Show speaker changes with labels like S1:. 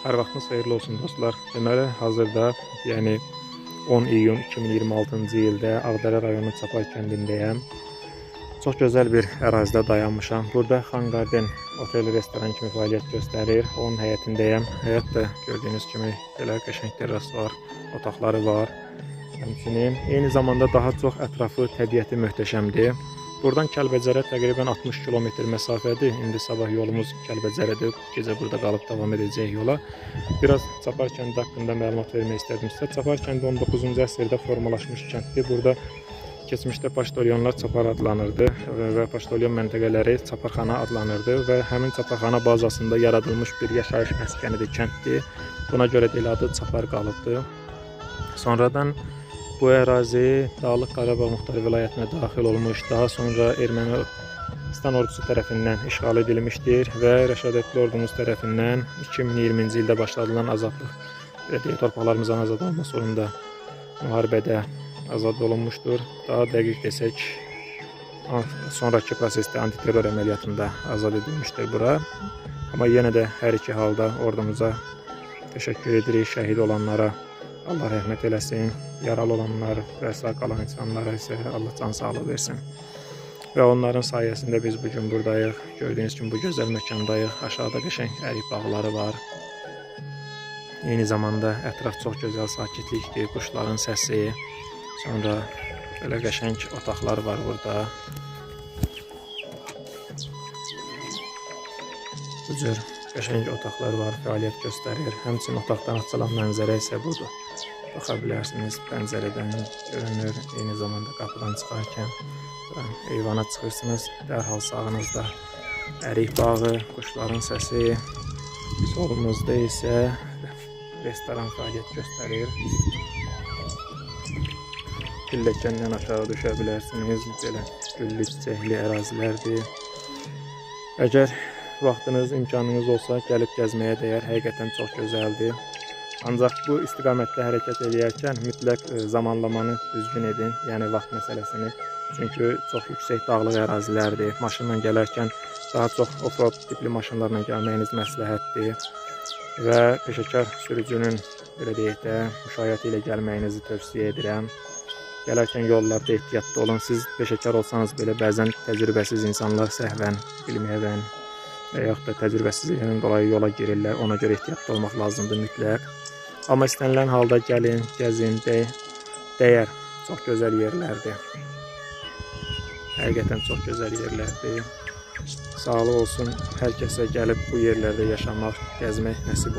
S1: Hər vaxtınız xeyirli olsun dostlar. Deməli, hazırda, yəni 10 iyun 2026-cı ildə Ağdərə rayonu Çapar kəndindəyəm. Çox gözəl bir ərazidə dayanmışam. Burada Xan Garden otel, restoran kimi fəaliyyət göstərir. Onun həyətindəyəm. Həyət də gördüyünüz kimi belə qəşəng terras var, otaqları var. Həmçinin eyni zamanda daha çox ətrafı, təbiəti möhtəşəmdir. Buradan Kəlbəcərə təqribən 60 kilometr məsafədir. İndi sabah yolumuz Kəlbəcərədir. Gecə burada qalıb davam edəcək yola. Biraz Çapar kəndi haqqında məlumat vermək istədim sizə. Çapar kəndi 19-cu əsrdə formalaşmış kənddir. Burada keçmişdə Paştolyanlar Çapar adlanırdı və Paştolyan məntəqələri Çaparxana adlanırdı və həmin Çaparxana bazasında yaradılmış bir yaşayış məskənidir, kənddir. Buna görə də adı Çapar qalıbdır. Sonradan bu ərazi Dağlıq Qarabağ Muxtar Vilayətinə daxil olmuş, daha sonra Ermənistan ordusu tərəfindən işğal edilmişdir və Rəşadətli ordumuz tərəfindən 2020-ci ildə başladılan azadlıq torpaqlarımızdan azad olması uğrunda müharibədə azad olunmuşdur. Daha dəqiq desək, sonraki prosesdə antiterror əməliyyatında azad edilmişdir bura. Amma yenə də hər iki halda ordumuza təşəkkür edirik, şəhid olanlara Allah rəhmət eləsin, yaralı olanlar və sağ qalan insanlara isə Allah can sağlığı versin. Və onların sayəsində biz bugün buradayıq. Gördüyünüz kimi bu gözəl məkandayıq. Aşağıda qəşəng ərik bağları var. Eyni zamanda ətraf çox gözəl sakitlikdir, quşların səsi. Sonra belə qəşəng otaqlar var burada. Bu cür qəşəng otaqlar var, fəaliyyət göstərir. Həmçinin otaqdan açılan mənzərə isə budur. Baxa bilərsiniz, pəncərədən görünür. Eyni zamanda qapıdan çıxarkən eyvana çıxırsınız. Dərhal sağınızda ərik bağı, quşların səsi. Solunuzda isə restoran fəaliyyət göstərir. Pilləkəndən aşağı düşə bilərsiniz. Belə güllü çiçəkli ərazilərdir. Əgər vaxtınız, imkanınız olsa gəlib gəzməyə dəyər. Həqiqətən çox gözəldir. Ancaq bu istiqamətdə hərəkət edərkən mütləq zamanlamanı düzgün edin, yəni vaxt məsələsini. Çünki çox yüksək dağlıq ərazilərdir. Maşınla gələrkən daha çox off-road tipli maşınlarla gəlməyiniz məsləhətdir. Və peşəkar sürücünün, belə deyək də, müşayiəti ilə gəlməyinizi tövsiyə edirəm. Gələrkən yollarda ehtiyatlı olun. Siz peşəkar olsanız belə bəzən təcrübəsiz insanlar səhvən, bilməyən və yaxud da təcrübəsizliyindən dolayı yola girirlər. Ona görə ehtiyatlı olmaq lazımdır mütləq. Amma istənilən halda gəlin, gəzin, dəyər. Çox gözəl yerlərdir. Həqiqətən çox gözəl yerlərdir. Sağlıq olsun hər kəsə gəlib bu yerlərdə yaşamaq, gəzmək nəsib olsun.